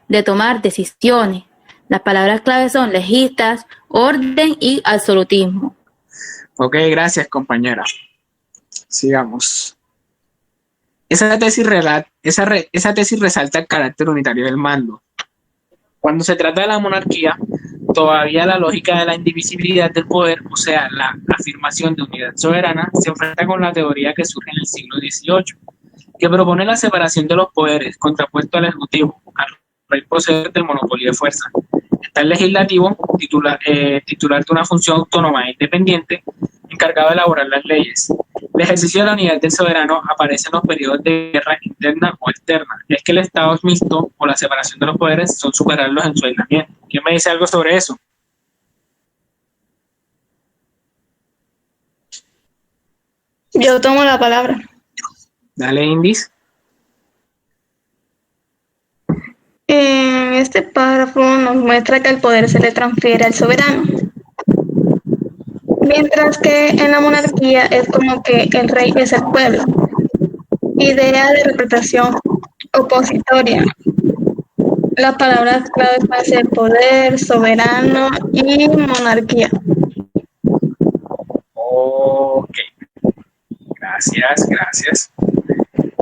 de tomar decisiones. Las palabras clave son legistas, orden y absolutismo. Ok, gracias, compañera. Sigamos. Esa tesis resalta el carácter unitario del mando. Cuando se trata de la monarquía, todavía la lógica de la indivisibilidad del poder, o sea, la afirmación de unidad soberana, se enfrenta con la teoría que surge en el siglo XVIII, que propone la separación de los poderes, contrapuesto al ejecutivo, al rey poseedor del monopolio de fuerza. Está el legislativo, titular de una función autónoma e independiente, encargado de elaborar las leyes. El ejercicio de la unidad del soberano aparece en los periodos de guerra interna o externa. Es que el Estado es mixto o la separación de los poderes son superarlos en su aislamiento. ¿Quién me dice algo sobre eso? Yo tomo la palabra. Dale, Indis. En este párrafo nos muestra que el poder se le transfiere al soberano, mientras que en la monarquía es como que el rey es el pueblo. Idea de representación opositoria. Las palabras claves pueden ser poder, soberano y monarquía. Ok. Gracias.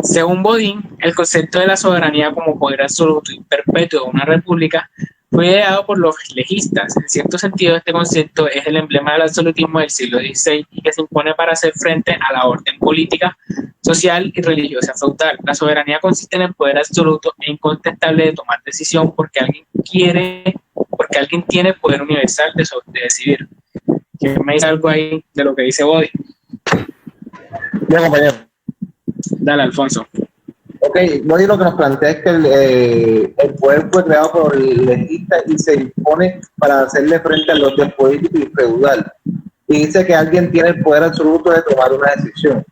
Según Bodin, el concepto de la soberanía como poder absoluto y perpetuo de una república fue ideado por los legistas. En cierto sentido, este concepto es el emblema del absolutismo del siglo XVI y que se impone para hacer frente a la orden política, social y religiosa feudal. La soberanía consiste en el poder absoluto e incontestable de tomar decisión porque alguien tiene poder universal de decidir. ¿Quién me dice algo ahí de lo que dice Bodin? Bien, compañero. Dale, Alfonso. Ok, Bodhi lo que nos plantea es que el poder fue creado por el legista y se impone para hacerle frente al orden político y feudal. Y dice que alguien tiene el poder absoluto de tomar una decisión.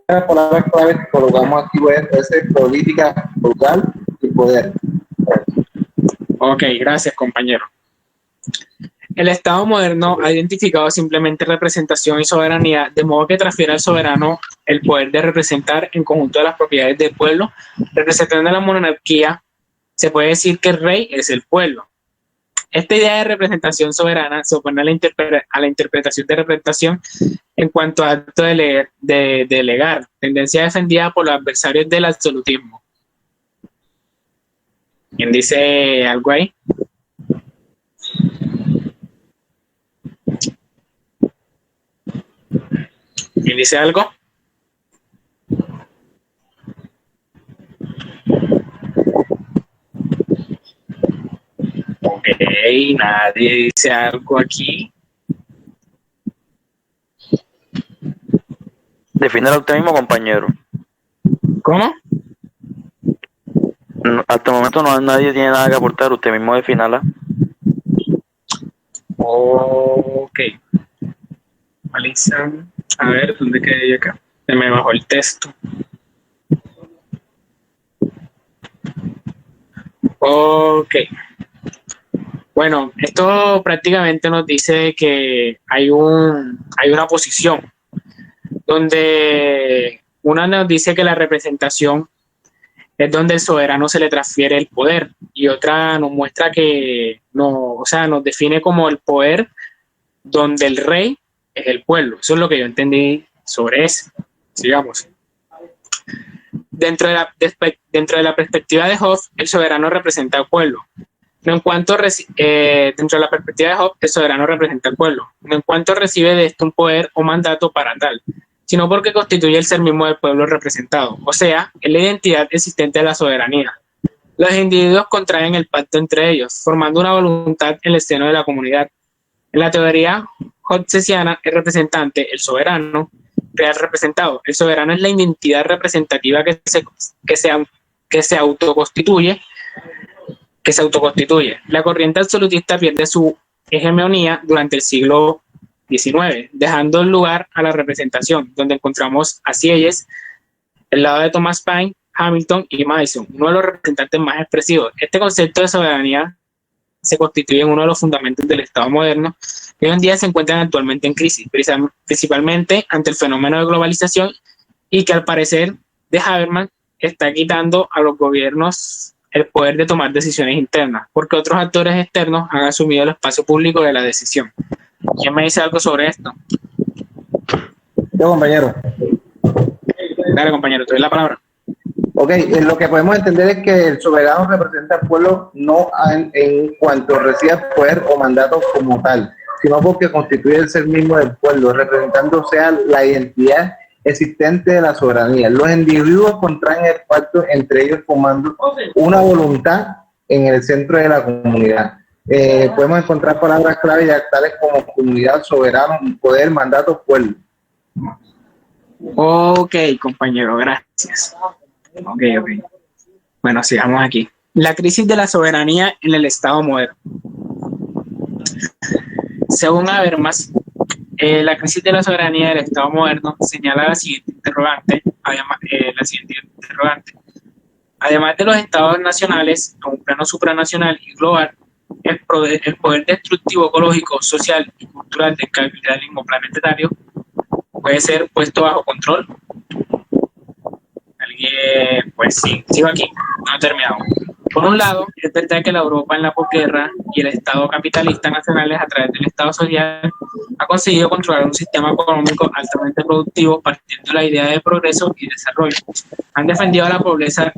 Las palabras claves que colocamos aquí es política, feudal y poder. Ok, gracias, compañero. El Estado moderno ha identificado simplemente representación y soberanía, de modo que transfiere al soberano el poder de representar en conjunto de las propiedades del pueblo. Representando a la monarquía, se puede decir que el rey es el pueblo. Esta idea de representación soberana se opone a la interpretación de representación en cuanto a acto de delegar, tendencia defendida por los adversarios del absolutismo. ¿Quién dice algo ahí? ¿Quién dice algo? Ok, nadie dice algo aquí. Defínelo usted mismo, compañero. ¿Cómo? Hasta el momento nadie tiene nada que aportar, usted mismo defínala. Ok. Malisa. A ver, ¿dónde quedé yo acá? Se me bajó el texto. Ok. Bueno, esto prácticamente nos dice que hay una posición donde una nos dice que la representación es donde el soberano se le transfiere el poder y otra nos muestra que nos define como el poder donde el rey es el pueblo. Eso es lo que yo entendí sobre eso. Sigamos. Dentro de la perspectiva de Hobbes, el soberano representa al pueblo. No en cuanto dentro de la perspectiva de Hobbes, el soberano representa al pueblo. No en cuanto recibe de esto un poder o mandato para tal, sino porque constituye el ser mismo del pueblo representado. O sea, es la identidad existente de la soberanía. Los individuos contraen el pacto entre ellos, formando una voluntad en el seno de la comunidad. En la teoría hobbesiana, el representante, el soberano, real representado. El soberano es la identidad representativa que se autoconstituye. La corriente absolutista pierde su hegemonía durante el siglo XIX, dejando lugar a la representación, donde encontramos a Sieyes, el lado de Thomas Paine, Hamilton y Madison, uno de los representantes más expresivos. Este concepto de soberanía se constituye en uno de los fundamentos del Estado moderno, que hoy en día se encuentran actualmente en crisis, principalmente ante el fenómeno de globalización y que al parecer de Habermas está quitando a los gobiernos el poder de tomar decisiones internas, porque otros actores externos han asumido el espacio público de la decisión. ¿Quién me dice algo sobre esto? Yo, compañero. Dale, compañero, te doy la palabra. Ok, lo que podemos entender es que el soberano representa al pueblo no en cuanto reciba poder o mandato como tal, sino porque constituye el ser mismo del pueblo, representando sea la identidad existente de la soberanía. Los individuos contraen el pacto entre ellos formando una voluntad en el centro de la comunidad. Podemos encontrar palabras clave ya tales como comunidad, soberano, poder, mandato, pueblo. Ok, compañero, gracias. Ok. Bueno, sigamos aquí. La crisis de la soberanía en el Estado moderno. Según Habermas, la crisis de la soberanía del Estado moderno señala la siguiente interrogante. Además de los estados nacionales, a un plano supranacional y global, el poder destructivo ecológico, social y cultural del capitalismo planetario puede ser puesto bajo control. Pues sí, sigo aquí, no he terminado. Por un lado, es verdad que la Europa en la posguerra y el Estado capitalista nacionales a través del Estado social ha conseguido controlar un sistema económico altamente productivo partiendo de la idea de progreso y desarrollo. Han defendido la promesa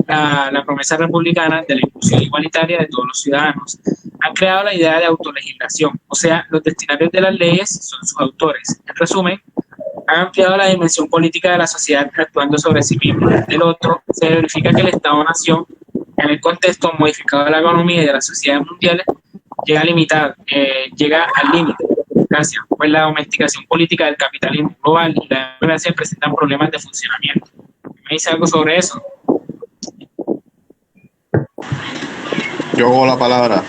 republicana de la inclusión igualitaria de todos los ciudadanos. Han creado la idea de autolegislación, o sea, los destinatarios de las leyes son sus autores. En resumen, han ampliado la dimensión política de la sociedad actuando sobre sí misma. Del otro, se verifica que el Estado-nación, en el contexto modificado de la economía y de las sociedades mundiales, llega al límite. Gracias, pues la domesticación política del capitalismo global y la democracia presentan problemas de funcionamiento. ¿Me dice algo sobre eso? Yo hago la palabra.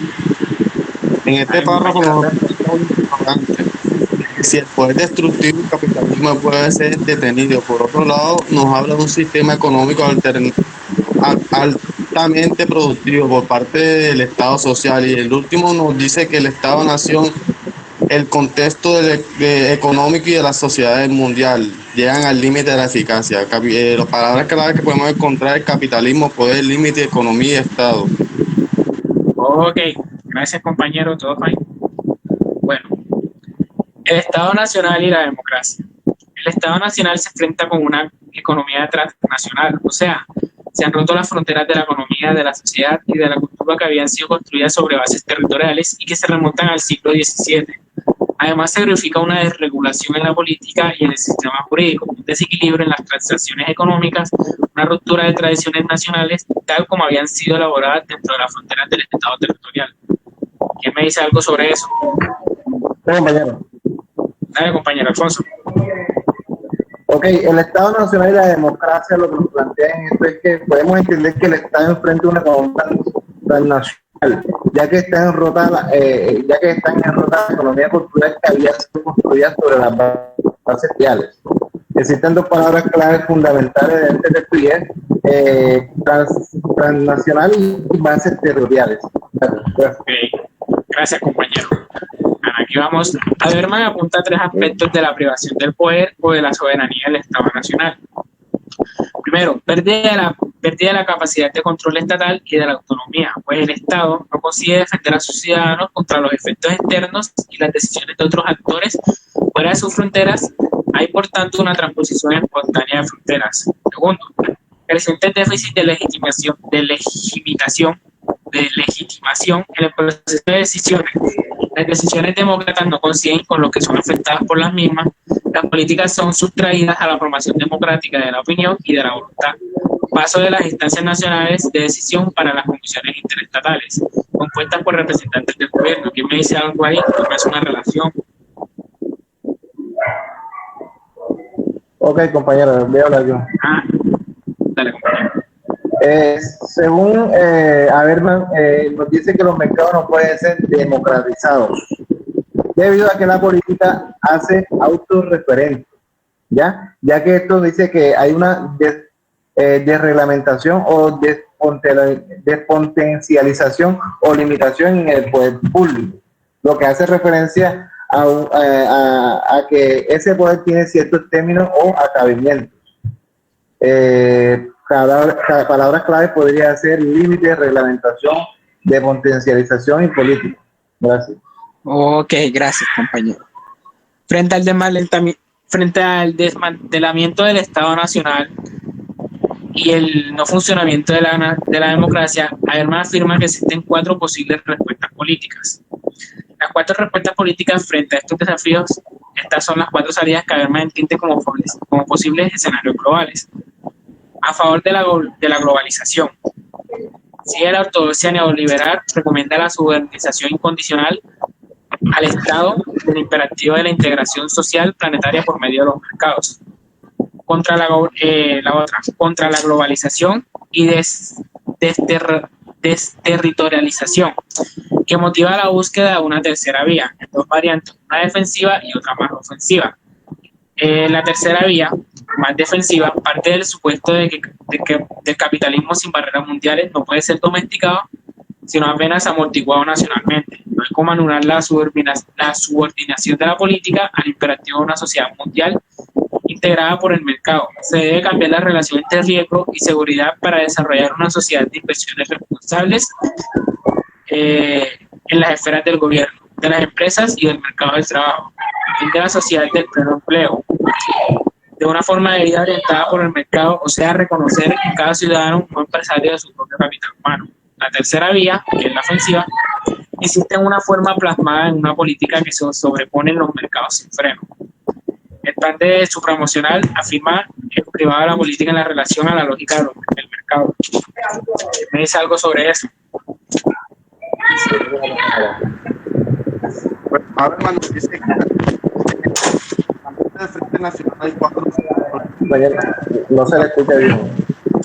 En este párrafo nos importante. Si el poder destructivo del capitalismo puede ser detenido. Por otro lado, nos habla de un sistema económico altamente productivo por parte del Estado social. Y el último nos dice que el Estado-nación, el contexto económico y de la sociedad mundial, llegan al límite de la eficacia. Las palabras claves que podemos encontrar es capitalismo, poder, límite, economía y Estado. Ok, gracias compañero, todo fine. Bueno, el Estado Nacional y la democracia. El Estado Nacional se enfrenta con una economía transnacional, o sea, se han roto las fronteras de la economía, de la sociedad y de la cultura que habían sido construidas sobre bases territoriales y que se remontan al siglo XVII. Además, se verifica una desregulación en la política y en el sistema jurídico, un desequilibrio en las transacciones económicas, una ruptura de tradiciones nacionales, tal como habían sido elaboradas dentro de las fronteras del Estado territorial. ¿Quién me dice algo sobre eso? Compañero. Dale, compañero Alfonso. Ok, el Estado Nacional y la democracia lo que nos plantean esto es que podemos entender que el Estado enfrenta una economía transnacional, ya que están enrotadas la economía cultural que había sido construida sobre las bases sociales. Existen dos palabras claves fundamentales de este transnacional y bases territoriales. Okay. Gracias, compañero. Aquí vamos. Habermas apunta a tres aspectos de la privación del poder o de la soberanía del Estado Nacional. Primero, pérdida de la capacidad de control estatal y de la autonomía, pues el Estado no consigue defender a sus ciudadanos contra los efectos externos y las decisiones de otros actores fuera de sus fronteras. Hay, por tanto, una transposición espontánea de fronteras. Segundo, creciente déficit de legitimación en el proceso de decisiones. Las decisiones demócratas no coinciden con lo que son afectadas por las mismas. Las políticas son sustraídas a la formación democrática de la opinión y de la voluntad. Paso de las instancias nacionales de decisión para las comisiones interestatales, compuestas por representantes del gobierno. ¿Quién me dice algo ahí? ¿Me hace una relación? Ok, compañero, voy a hablar yo. Dale, compañero. Según Habermas, nos dice que los mercados no pueden ser democratizados debido a que la política hace autorreferente, ya que esto dice que hay una desreglamentación o despotencialización o limitación en el poder público, lo que hace referencia a que ese poder tiene ciertos términos o acabamientos. palabras clave podría ser límite, reglamentación, depotencialización y política. Gracias. Ok, gracias, compañero. Frente al desmantelamiento del Estado Nacional y el no funcionamiento de la democracia, Habermas afirma que existen 4 posibles respuestas políticas. Las 4 respuestas políticas frente a estos desafíos, estas son las 4 salidas que Habermas entiende como posibles escenarios globales. A favor de la globalización. Sigue la ortodoxia neoliberal, recomienda la subordinación incondicional al Estado del imperativo de la integración social planetaria por medio de los mercados. Contra contra la globalización y desterritorialización, que motiva la búsqueda de una tercera vía, en 2 variantes, una defensiva y otra más ofensiva. La tercera vía, más defensiva, parte del supuesto de que el capitalismo sin barreras mundiales no puede ser domesticado, sino apenas amortiguado nacionalmente. No hay como anular la subordinación de la política al imperativo de una sociedad mundial integrada por el mercado. Se debe cambiar la relación entre riesgo y seguridad para desarrollar una sociedad de inversiones responsables en las esferas del gobierno, de las empresas y del mercado del trabajo, y de la sociedad del pleno empleo, de una forma de vida orientada por el mercado, o sea, reconocer en cada ciudadano un empresario de su propio capital humano. La tercera vía, que es la ofensiva, existe en una forma plasmada en una política que se sobrepone en los mercados sin freno. El plan de supramocional afirma que privada la política en la relación a la lógica del mercado. ¿Me dice algo sobre eso? Habermas nos dice que del Frente Nacional hay 4. No se le escucha bien.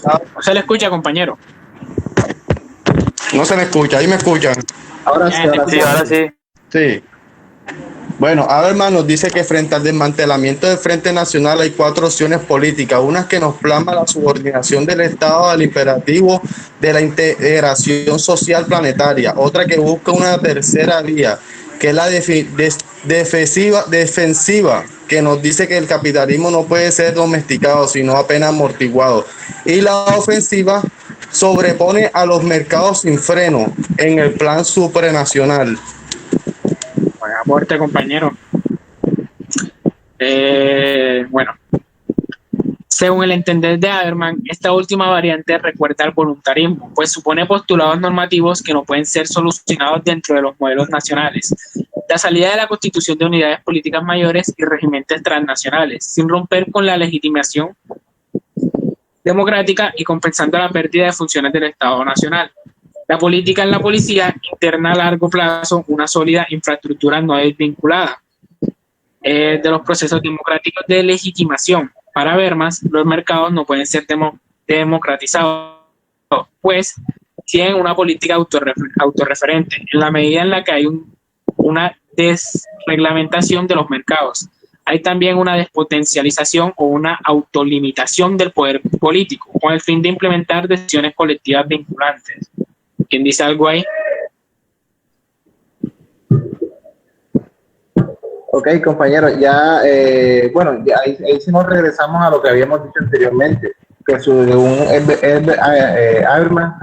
No se le escucha, compañero. No se me escucha, ahí me escuchan. Ahora sí, Ahora sí. Sí. Bueno, Habermas nos dice que frente al desmantelamiento del Frente Nacional hay 4 opciones políticas. Una que nos plasma la subordinación del Estado al imperativo de la integración social planetaria. Otra que busca una tercera vía, que es la defensiva, que nos dice que el capitalismo no puede ser domesticado, sino apenas amortiguado. Y la ofensiva sobrepone a los mercados sin freno en el plan supranacional. Buen aporte, compañero. Bueno, según el entender de Habermas, esta última variante recuerda al voluntarismo, pues supone postulados normativos que no pueden ser solucionados dentro de los modelos nacionales. La salida de la constitución de unidades políticas mayores y regímenes transnacionales, sin romper con la legitimación democrática y compensando la pérdida de funciones del Estado Nacional. La política en la policía interna a largo plazo una sólida infraestructura no desvinculada de los procesos democráticos de legitimación. Para Habermas, los mercados no pueden ser democratizados, pues tienen una política autorreferente en la medida en la que hay una desreglamentación de los mercados. Hay también una despotencialización o una autolimitación del poder político con el fin de implementar decisiones colectivas vinculantes. ¿Quién dice algo ahí? Ok, compañero, bueno, ya ahí sí nos regresamos a lo que habíamos dicho anteriormente, que según Habermas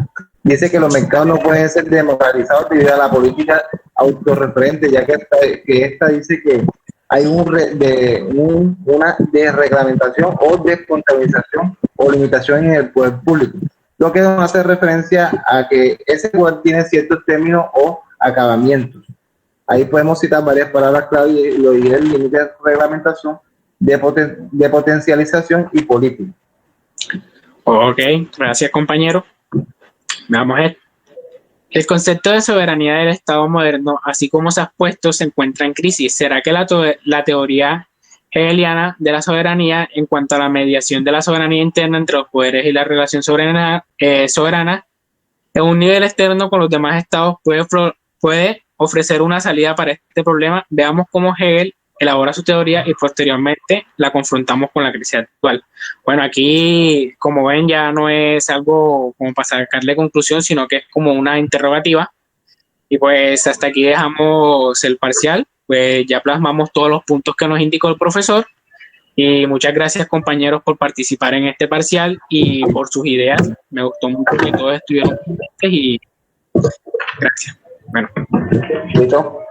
dice que los mercados no pueden ser democratizados debido a la política autorreferente, ya que esta dice que hay una desreglamentación o descontabilización o limitación en el poder público, lo que nos hace referencia a que ese poder tiene ciertos términos o acabamientos. Ahí podemos citar varias palabras clave y lo diré: el límite de reglamentación, de potencialización y política. Ok, gracias, compañero. Vamos a ver. El concepto de soberanía del Estado moderno, así como se ha expuesto, se encuentra en crisis. ¿Será que la teoría hegeliana de la soberanía en cuanto a la mediación de la soberanía interna entre los poderes y la relación soberana en un nivel externo con los demás estados puede ofrecer una salida para este problema? Veamos cómo Hegel elabora su teoría y posteriormente la confrontamos con la crisis actual. Bueno, aquí, como ven, ya no es algo como para sacarle conclusión, sino que es como una interrogativa. Y pues hasta aquí dejamos el parcial. Pues ya plasmamos todos los puntos que nos indicó el profesor Y muchas gracias, compañeros, por participar en este parcial y por sus ideas. Me gustó mucho que todos estuvieron presentes y gracias. Bueno. Listo.